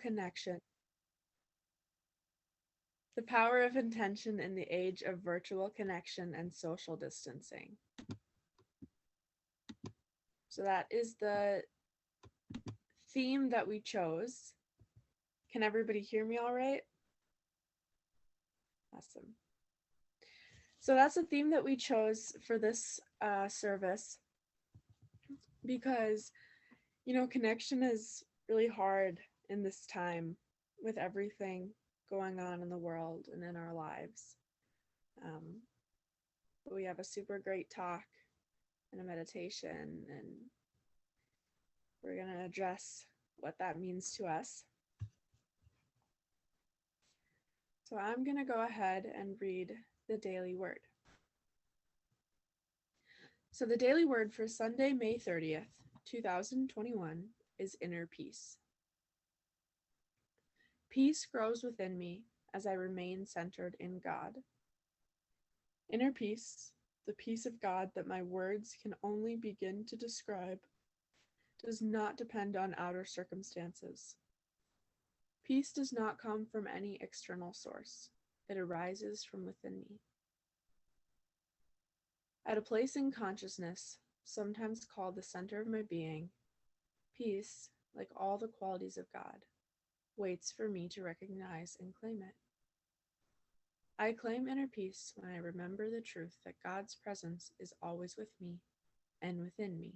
connection. The power of intention in the age of virtual connection and social distancing. So that is the theme that we chose. Can everybody hear me all right? Awesome. So that's the theme that we chose for this service because, connection is really hard in this time with everything going on in the world and in our lives. But we have a super great talk and a meditation, and we're going to address what that means to us. So I'm going to go ahead and read the daily word. So the daily word for Sunday, May 30th, 2021 is inner peace. Peace grows within me as I remain centered in God. Inner peace, the peace of God that my words can only begin to describe, does not depend on outer circumstances. Peace does not come from any external source. It arises from within me. At a place in consciousness, sometimes called the center of my being, peace, like all the qualities of God, waits for me to recognize and claim it. I claim inner peace when I remember the truth that God's presence is always with me and within me.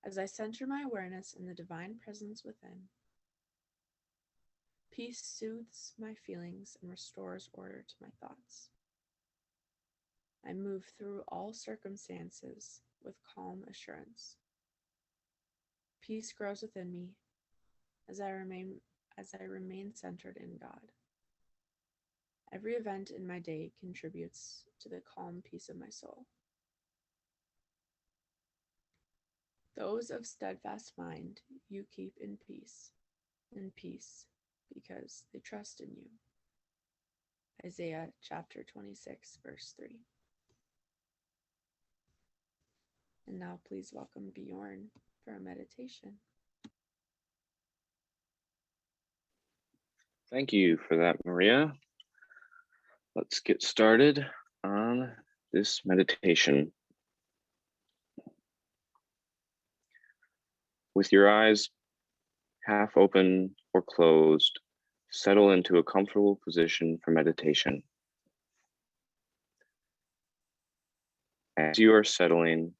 As I center my awareness in the divine presence within, peace soothes my feelings and restores order to my thoughts. I move through all circumstances with calm assurance. Peace grows within me as I remain centered in God. Every event in my day contributes to the calm peace of my soul. Those of steadfast mind you keep in peace because they trust in you. Isaiah chapter 26, verse 3. And now please welcome Bjorn for a meditation. Thank you for that, Maria. Let's get started on this meditation. With your eyes half open or closed, settle into a comfortable position for meditation. As you are settling,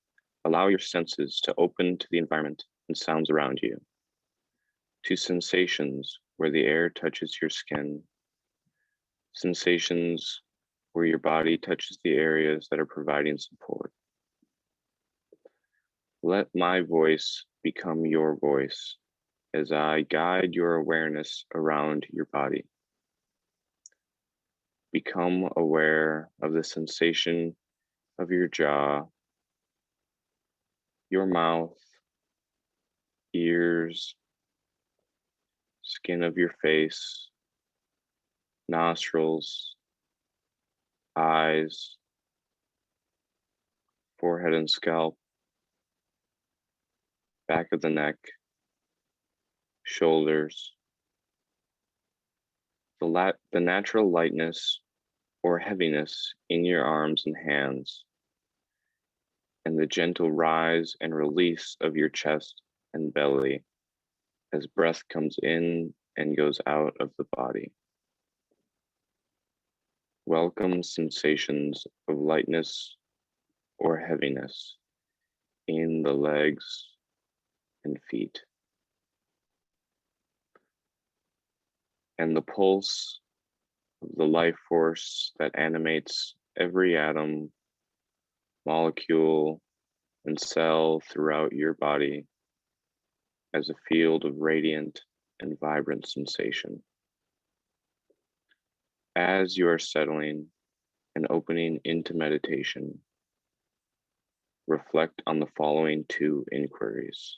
allow your senses to open to the environment and sounds around you, to sensations where the air touches your skin, sensations where your body touches the areas that are providing support. Let my voice become your voice as I guide your awareness around your body. Become aware of the sensation of your jaw, your mouth, ears, skin of your face, nostrils, eyes, forehead and scalp, back of the neck, shoulders. The natural lightness or heaviness in your arms and hands, and the gentle rise and release of your chest and belly as breath comes in and goes out of the body. Welcome sensations of lightness or heaviness in the legs and feet. And the pulse of the life force that animates every atom, molecule, and cell throughout your body as a field of radiant and vibrant sensation. As you are settling and opening into meditation, reflect on the following two inquiries.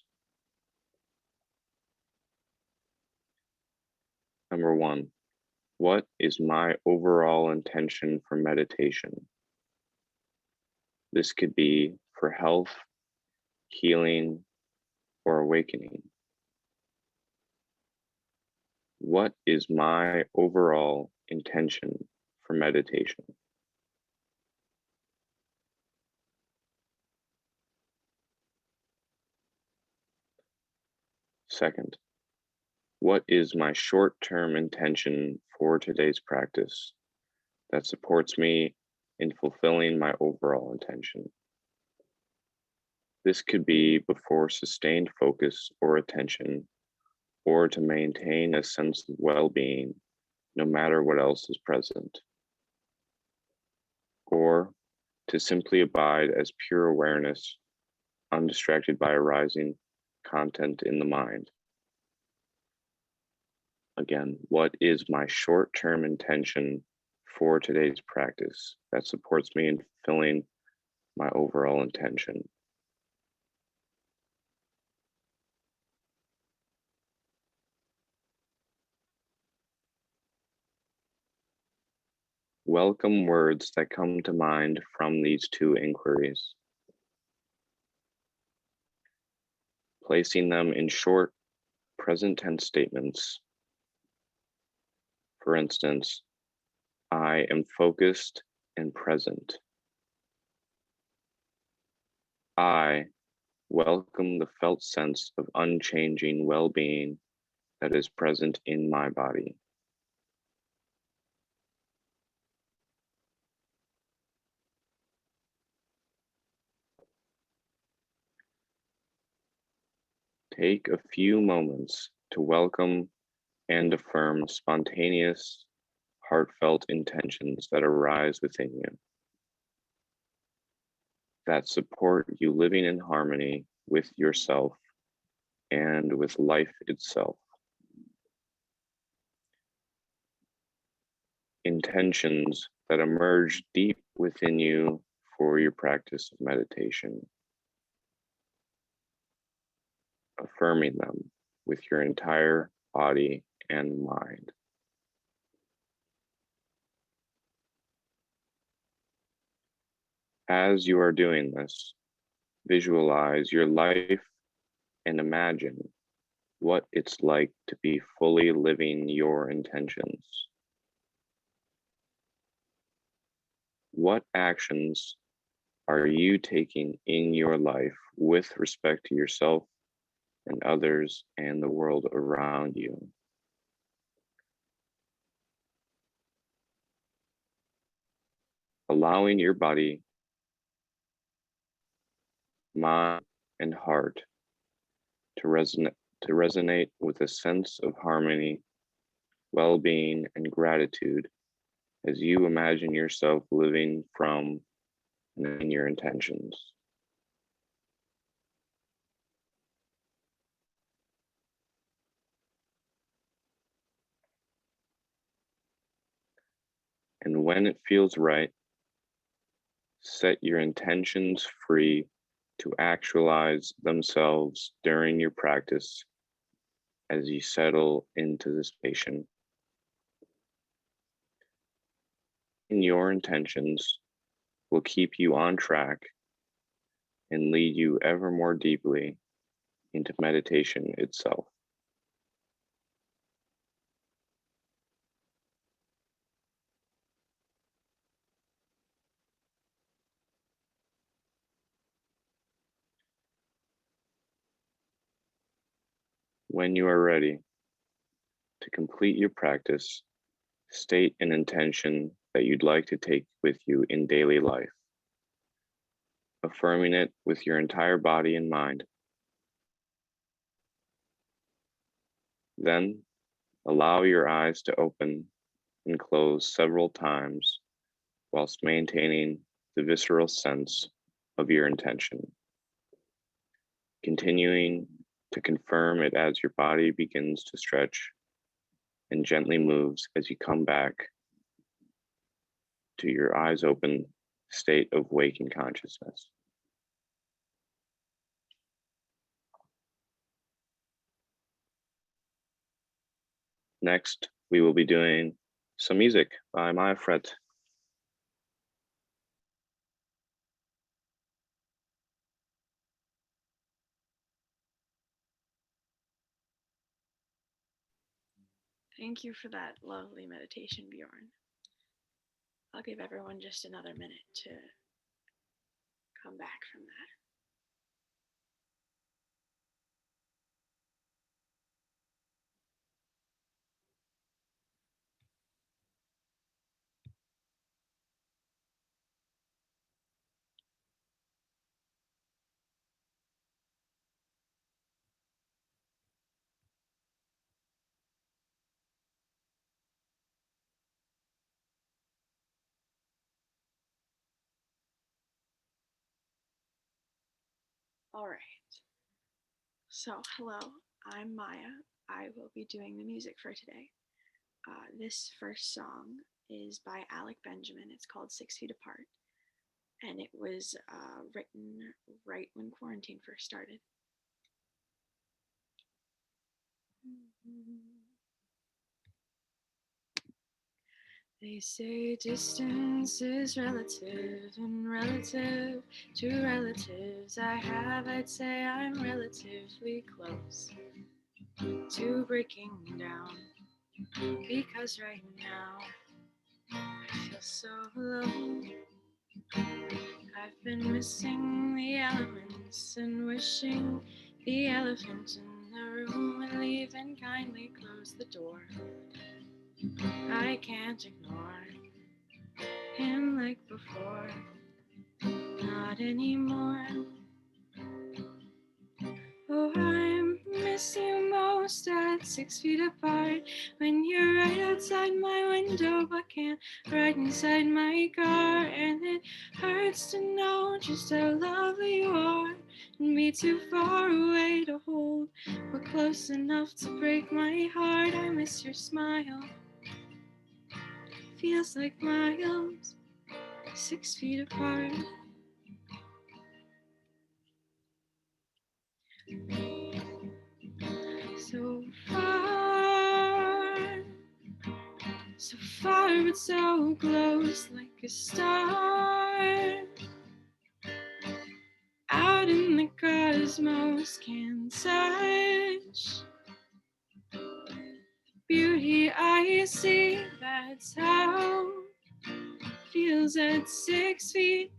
Number one, what is my overall intention for meditation? This could be for health, healing, or awakening. What is my overall intention for meditation? Second, what is my short-term intention for today's practice that supports me in fulfilling my overall intention? This could be before sustained focus or attention, or to maintain a sense of well-being no matter what else is present, or to simply abide as pure awareness, undistracted by arising content in the mind. Again, what is my short-term intention for today's practice that supports me in fulfilling my overall intention? Welcome words that come to mind from these two inquiries, placing them in short present tense statements. For instance, I am focused and present. I welcome the felt sense of unchanging well-being that is present in my body. Take a few moments to welcome and affirm spontaneous, heartfelt intentions that arise within you, that support you living in harmony with yourself and with life itself. Intentions that emerge deep within you for your practice of meditation, affirming them with your entire body and mind. As you are doing this, visualize your life and imagine what it's like to be fully living your intentions. What actions are you taking in your life with respect to yourself and others and the world around you? Allowing your body, mind, and heart to resonate with a sense of harmony, well-being, and gratitude as you imagine yourself living from and in your intentions. And when it feels right, set your intentions free to actualize themselves during your practice as you settle into this patient. And your intentions will keep you on track and lead you ever more deeply into meditation itself. When you are ready to complete your practice, state an intention that you'd like to take with you in daily life, affirming it with your entire body and mind. Then allow your eyes to open and close several times whilst maintaining the visceral sense of your intention, continuing to confirm it as your body begins to stretch and gently moves as you come back to your eyes open state of waking consciousness. Next, we will be doing some music by Maya Fret. Thank you for that lovely meditation, Bjorn. I'll give everyone just another minute to come back from that. All right. So, hello, I'm Maya. I will be doing the music for today. This first song is by Alec Benjamin. It's called 6 Feet Apart, and it was written right when quarantine first started. They say distance is relative, and relative to relatives I have, I'd say I'm relatively close to breaking down, because right now I feel so alone. I've been missing the elements and wishing the elephant in the room would leave and kindly close the door. I can't ignore him like before, not anymore. Oh, I'm missing you most at 6 feet apart, when you're right outside my window but can't right inside my car. And it hurts to know just how lovely you are and be too far away to hold, but close enough to break my heart. I miss your smile, feels like miles, 6 feet apart. So far, so far but so close, like a star out in the cosmos, can touch beauty I see. That's how it feels at 6 feet.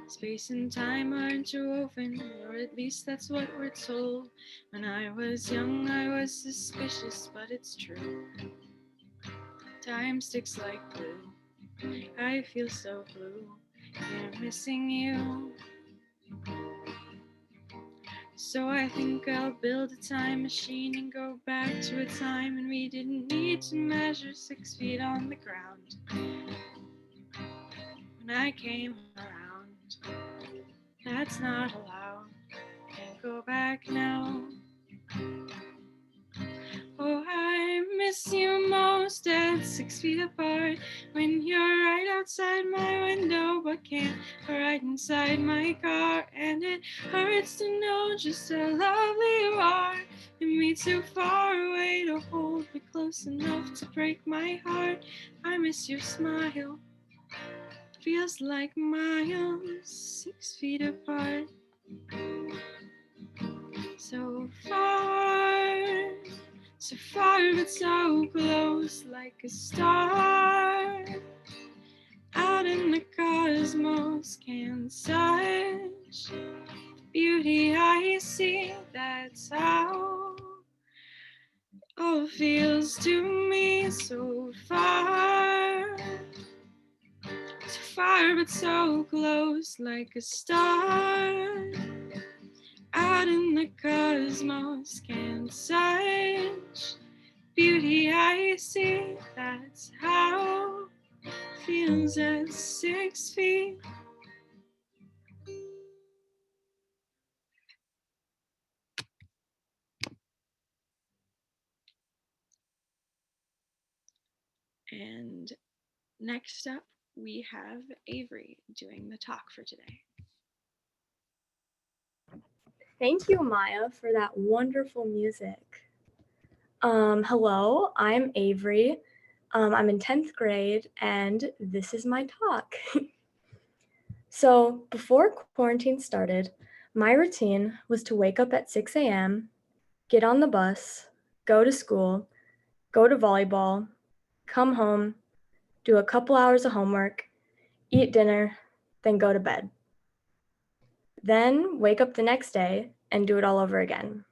Space and time are interwoven, or at least that's what we're told. When I was young, I was suspicious, but it's true. Time sticks like glue. I feel so blue, yeah, missing you. So I think I'll build a time machine and go back to a time when we didn't need to measure 6 feet on the ground. When I came around, that's not allowed. Can't go back now. Oh, I miss you most at 6 feet apart, when you're right outside my window but can't right inside my car. And it hurts to know just how lovely you are and me too far away to hold, but close enough to break my heart. I miss your smile, feels like miles, 6 feet apart. So far, so far but so close, like a star out in the cosmos, can touch beauty I see. That's how it all feels to me. So far, so far but so close, like a star out in the cosmos, can touch beauty I see. That's how it feels at 6 feet. And next up, we have Avery doing the talk for today. Thank you, Maya, for that wonderful music. Hello, I'm Avery. I'm in 10th grade, and this is my talk. So, before quarantine started, my routine was to wake up at 6 a.m., get on the bus, go to school, go to volleyball, come home, do a couple hours of homework, eat dinner, then go to bed. Then wake up the next day and do it all over again.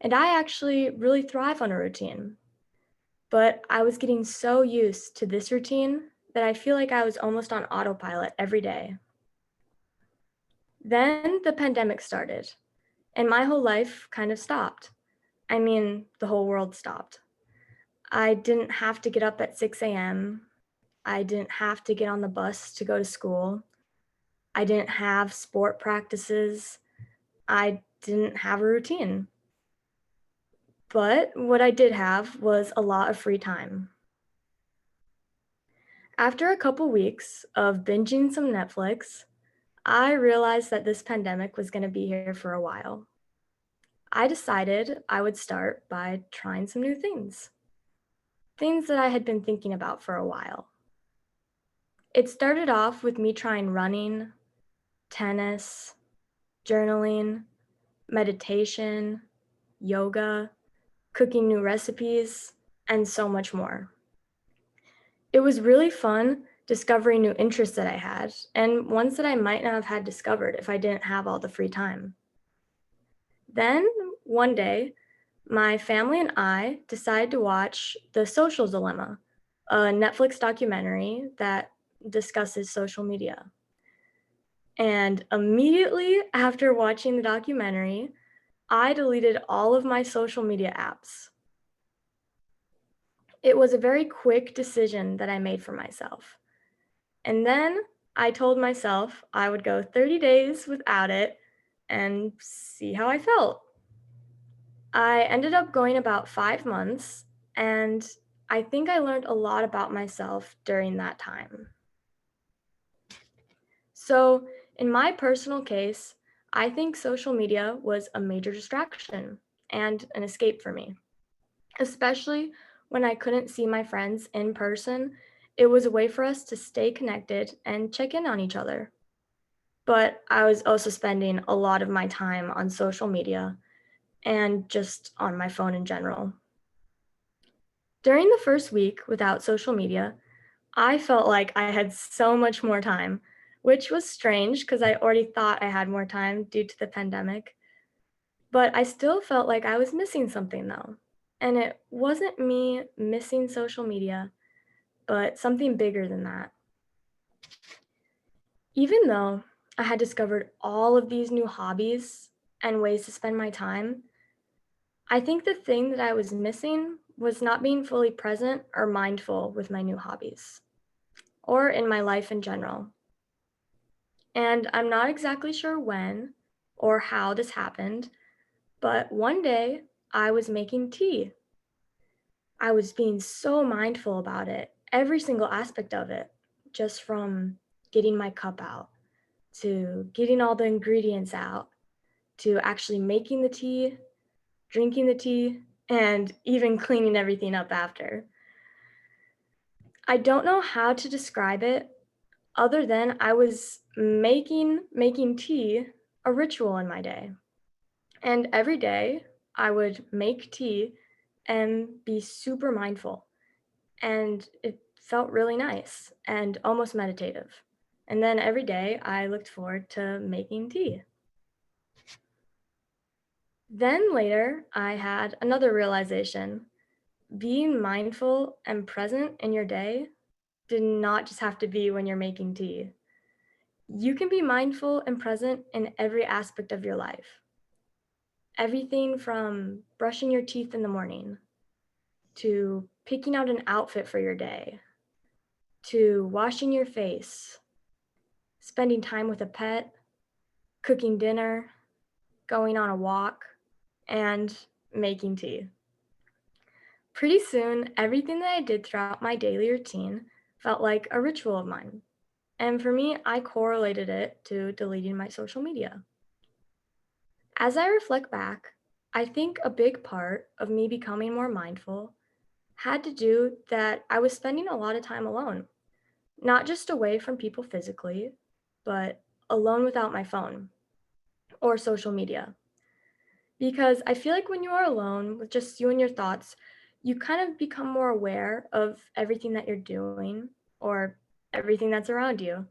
And I actually really thrive on a routine. But I was getting so used to this routine that I feel like I was almost on autopilot every day. Then the pandemic started, and my whole life kind of stopped. I mean, the whole world stopped. I didn't have to get up at 6 a.m. I didn't have to get on the bus to go to school. I didn't have sport practices. I didn't have a routine. But what I did have was a lot of free time. After a couple weeks of binging some Netflix, I realized that this pandemic was going to be here for a while. I decided I would start by trying some new things that I had been thinking about for a while. It started off with me trying running, tennis, journaling, meditation, yoga, cooking new recipes, and so much more. It was really fun discovering new interests that I had, and ones that I might not have had discovered if I didn't have all the free time. Then, one day, my family and I decided to watch The Social Dilemma, a Netflix documentary that discusses social media. And immediately after watching the documentary, I deleted all of my social media apps. It was a very quick decision that I made for myself. And then I told myself I would go 30 days without it and see how I felt. I ended up going about 5 months, and I think I learned a lot about myself during that time. So, in my personal case, I think social media was a major distraction and an escape for me. Especially when I couldn't see my friends in person, it was a way for us to stay connected and check in on each other. But I was also spending a lot of my time on social media and just on my phone in general. During the first week without social media, I felt like I had so much more time, which was strange because I already thought I had more time due to the pandemic. But I still felt like I was missing something though. And it wasn't me missing social media, but something bigger than that. Even though I had discovered all of these new hobbies and ways to spend my time, I think the thing that I was missing was not being fully present or mindful with my new hobbies, or in my life in general. And I'm not exactly sure when or how this happened, but one day I was making tea. I was being so mindful about it, every single aspect of it, just from getting my cup out, to getting all the ingredients out, to actually making the tea, drinking the tea, and even cleaning everything up after. I don't know how to describe it other than I was making tea a ritual in my day. And every day I would make tea and be super mindful. And it felt really nice and almost meditative. And then every day I looked forward to making tea. Then later I had another realization. Being mindful and present in your day did not just have to be when you're making tea. You can be mindful and present in every aspect of your life. Everything from brushing your teeth in the morning, to picking out an outfit for your day, to washing your face, spending time with a pet, cooking dinner, going on a walk, and making tea. Pretty soon, everything that I did throughout my daily routine felt like a ritual of mine. And for me, I correlated it to deleting my social media. As I reflect back, I think a big part of me becoming more mindful had to do that I was spending a lot of time alone, not just away from people physically, but alone without my phone or social media. because I feel like when you are alone with just you and your thoughts, you kind of become more aware of everything that you're doing or everything that's around you.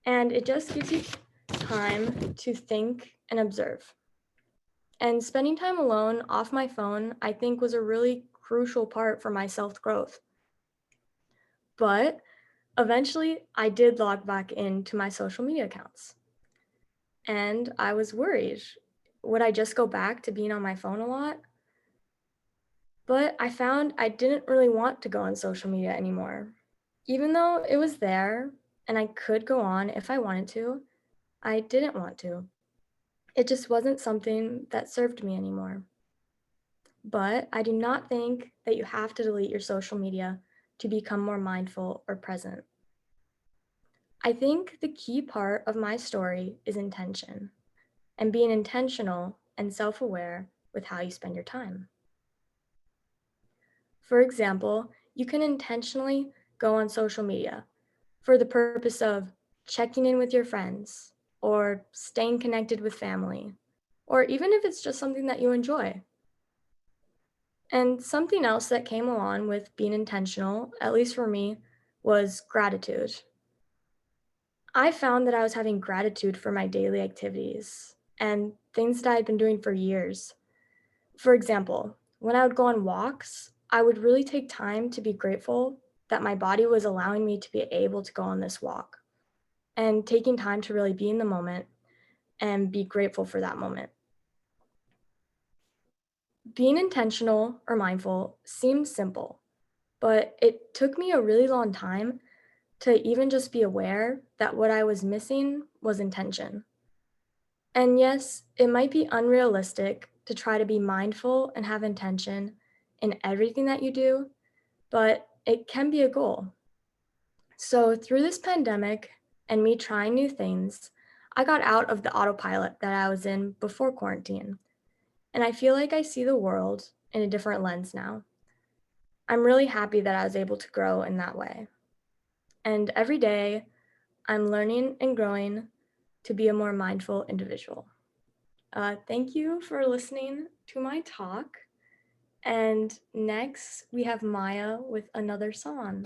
And it just gives you time to think and observe. And spending time alone off my phone, I think, was a really crucial part for my self growth. But eventually, I did log back into my social media accounts. And I was worried. Would I just go back to being on my phone a lot? But I found I didn't really want to go on social media anymore. Even though it was there and I could go on if I wanted to, I didn't want to. It just wasn't something that served me anymore. But I do not think that you have to delete your social media to become more mindful or present. I think the key part of my story is intention and being intentional and self aware with how you spend your time. For example, you can intentionally go on social media for the purpose of checking in with your friends or staying connected with family, or even if it's just something that you enjoy. And something else that came along with being intentional, at least for me, was gratitude. I found that I was having gratitude for my daily activities and things that I'd been doing for years. For example, when I would go on walks, I would really take time to be grateful that my body was allowing me to be able to go on this walk and taking time to really be in the moment and be grateful for that moment. Being intentional or mindful seems simple, but it took me a really long time to even just be aware that what I was missing was intention. And yes, it might be unrealistic to try to be mindful and have intention in everything that you do, but it can be a goal. So, through this pandemic and me trying new things, I got out of the autopilot that I was in before quarantine. And I feel like I see the world in a different lens now. I'm really happy that I was able to grow in that way. And every day, I'm learning and growing to be a more mindful individual. Thank you for listening to my talk. And next, we have Maya with another song.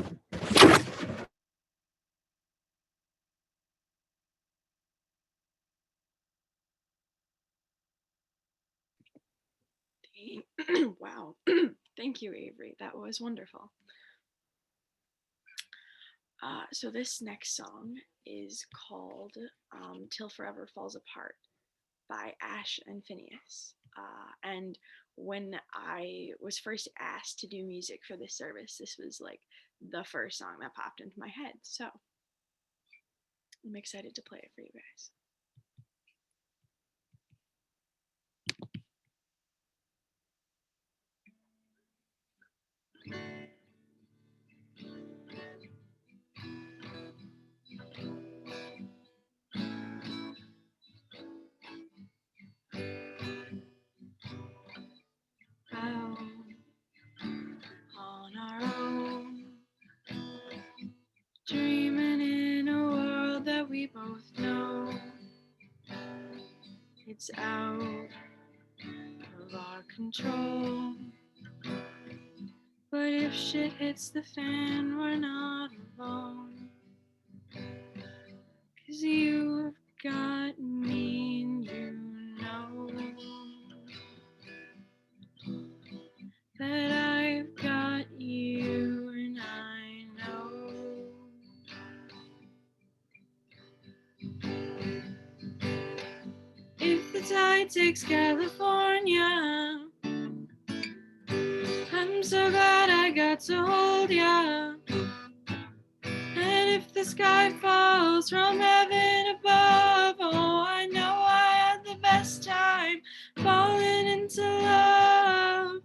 Wow. Thank you, Avery. That was wonderful. So this next song is called Till Forever Falls Apart by Ash and Phineas. And when I was first asked to do music for this service, this was like the first song that popped into my head. So I'm excited to play it for you guys. Out on our own, dreaming in a world that we both know it's out of our control. But if shit hits the fan, we're not alone. 'Cause you've got me and you know that I've got you and I know if the tide takes California, I'm so glad I got to hold ya. And if the sky falls from heaven above, oh, I know I had the best time falling into love.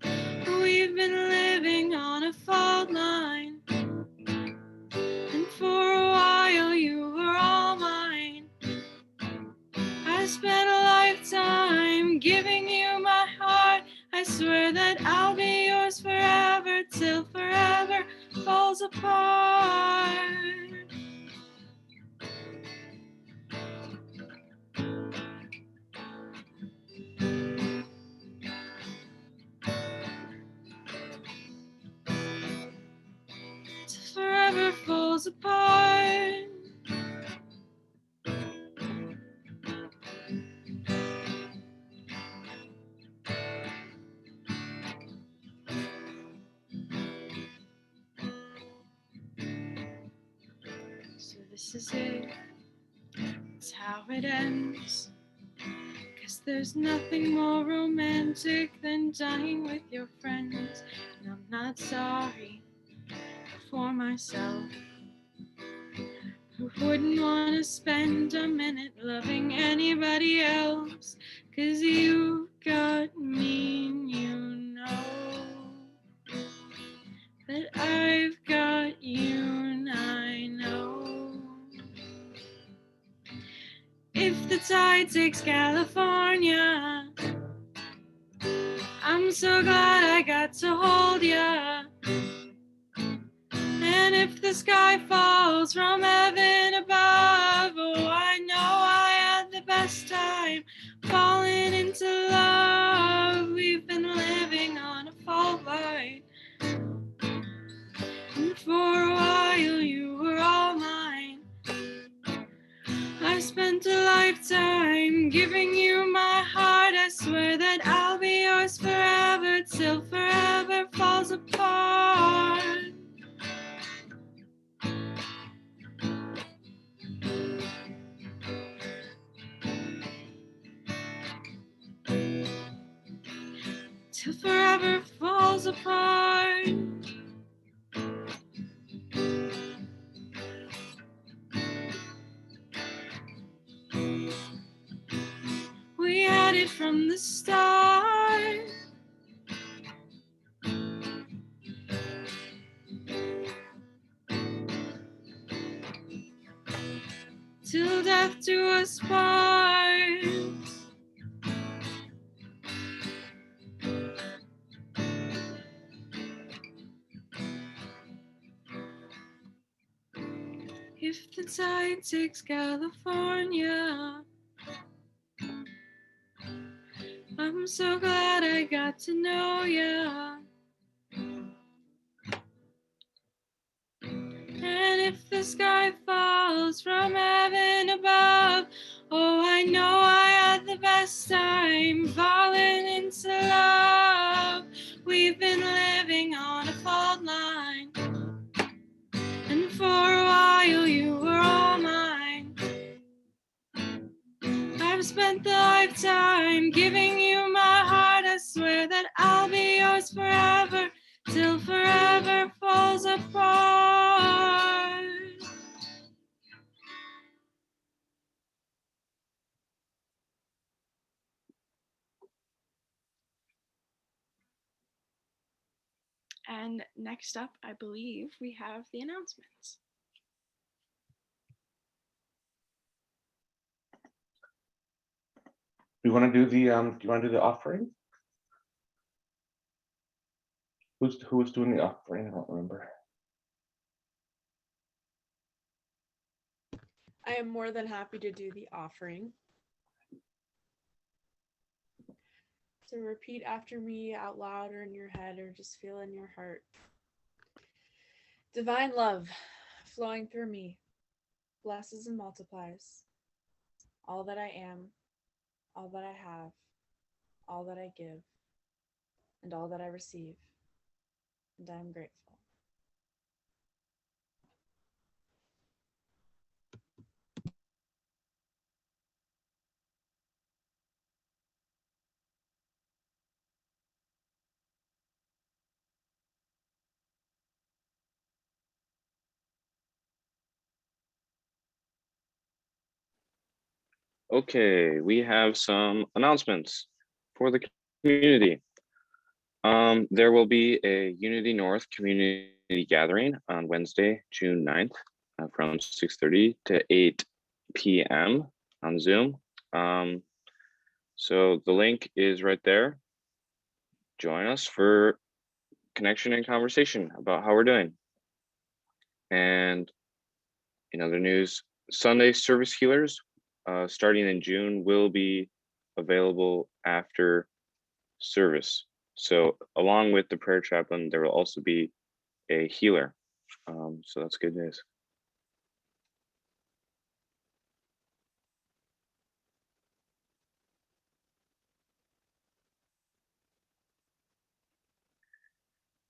We've been living on a fault line, and for a while you were all mine. I spent a lifetime giving you my heart. I swear that I'll be yours forever till forever falls apart. falls apart. So this is it. It's how it ends. 'Cause there's nothing more romantic than dying with your friends. And I'm not sorry for myself, who wouldn't want to spend a minute loving anybody else. 'Cause you got me and you know that I've got you and I know. If the tide takes California, I'm so glad I got to hold ya. And if the sky falls from heaven above, oh, I know I had the best time falling into love. We've been living on a fault line, and for a while you were all mine. I spent a lifetime giving you my heart. I swear that I'll be yours forever till forever falls apart. Till forever falls apart. We had it from the start. Till death do us part. If the tide takes California, I'm so glad I got to know ya. And if the sky falls from heaven above, oh, I know I had the best time falling into love. We've been living on a fault line, and for a while you were all mine. I've spent the lifetime giving you my heart. I swear that I'll be yours forever till forever falls apart. And next up, I believe we have the announcements. Do you want to do the offering? Who was doing the offering? I don't remember. I am more than happy to do the offering. So repeat after me out loud or in your head or just feel in your heart. Divine love flowing through me blesses and multiplies all that I am, all that I have, all that I give, and all that I receive. And I am grateful. Okay, we have some announcements for the community. There will be a Unity North community gathering on Wednesday, June 9th from 6:30 to 8 p.m. on Zoom. So the link is right there. Join us for connection and conversation about how we're doing. And in other news, Sunday service healers starting in June will be available after service. So along with the prayer chaplain, there will also be a healer. So that's good news.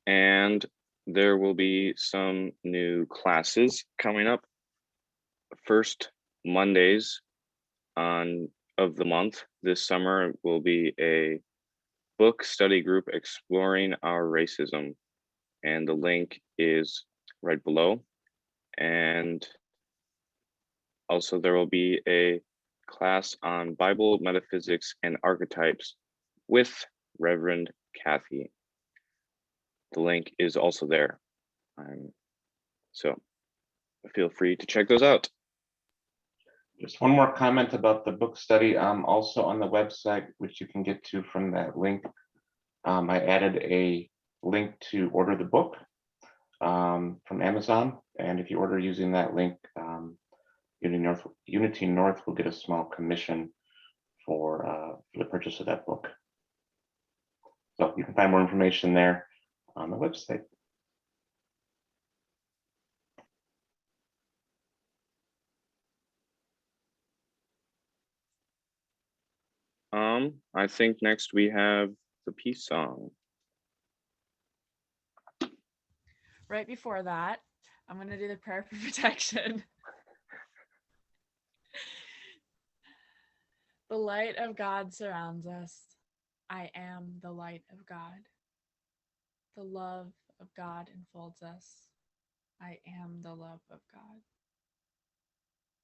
And there will be some new classes coming up. First Mondays of the month this summer will be a book study group exploring our racism, and the link is right below. And also there will be a class on Bible metaphysics and archetypes with Reverend Kathy. The link is also there. So feel free to check those out. Just one more comment about the book study. Also on the website, which you can get to from that link, I added a link to order the book from Amazon. And if you order using that link, Unity North will get a small commission for the purchase of that book. So you can find more information there on the website. I think next we have the peace song. Right before that, I'm going to do the prayer for protection. The light of God surrounds us. I am the light of God. The love of God enfolds us. I am the love of God.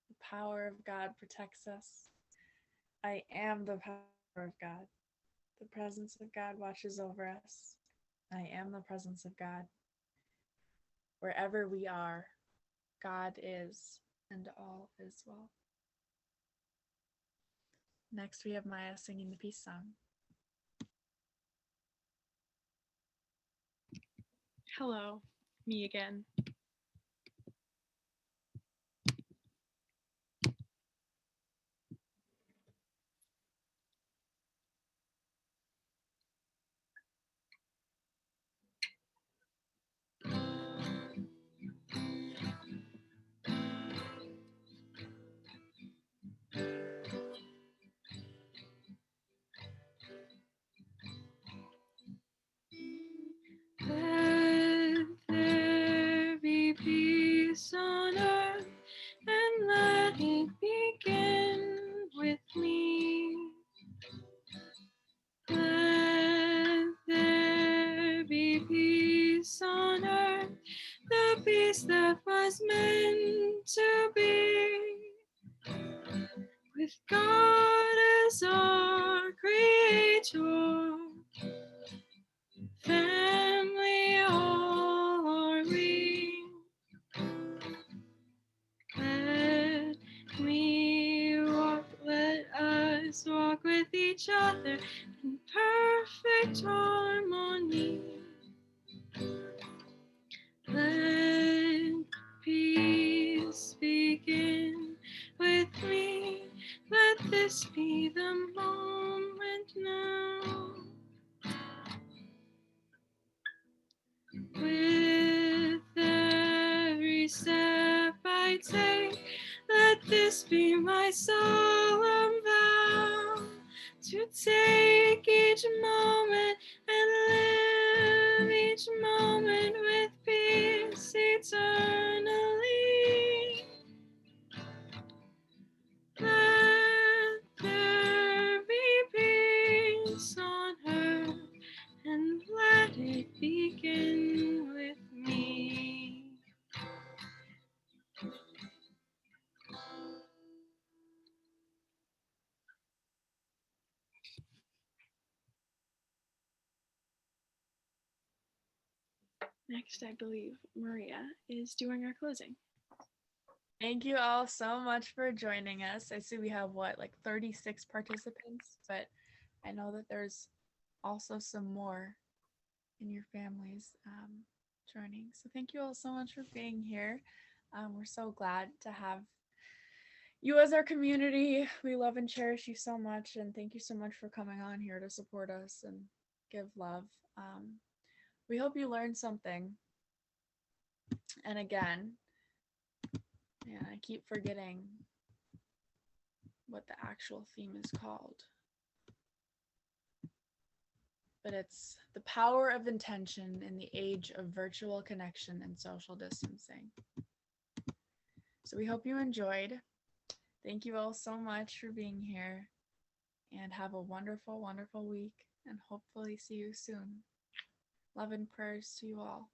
The power of God protects us. I am the power of God. The presence of God watches over us. I am the presence of God. Wherever we are, God is, and all is well. Next, we have Maya singing the peace song. Hello, me again. Let there be peace on earth, and let it begin with me. Let there be peace on earth, the peace that was meant to be. With God as our creator, family all are we. Let us walk with each other in perfect harmony. Let peace begin with me. Let this be the moment now. With every step I take, let this be my solemn vow, to take each moment and live each moment with peace eternally. Let there be peace on earth, and let it begin with me. Next, I believe Maria is doing our closing. Thank you all so much for joining us. I see we have, 36 participants, but I know that there's also some more in your families joining. So thank you all so much for being here. We're so glad to have you as our community. We love and cherish you so much, and thank you so much for coming on here to support us and give love. We hope you learned something. And again, I keep forgetting what the actual theme is called. but it's the power of intention in the age of virtual connection and social distancing. So we hope you enjoyed. Thank you all so much for being here, and have a wonderful, wonderful week, and hopefully see you soon. Love and prayers to you all.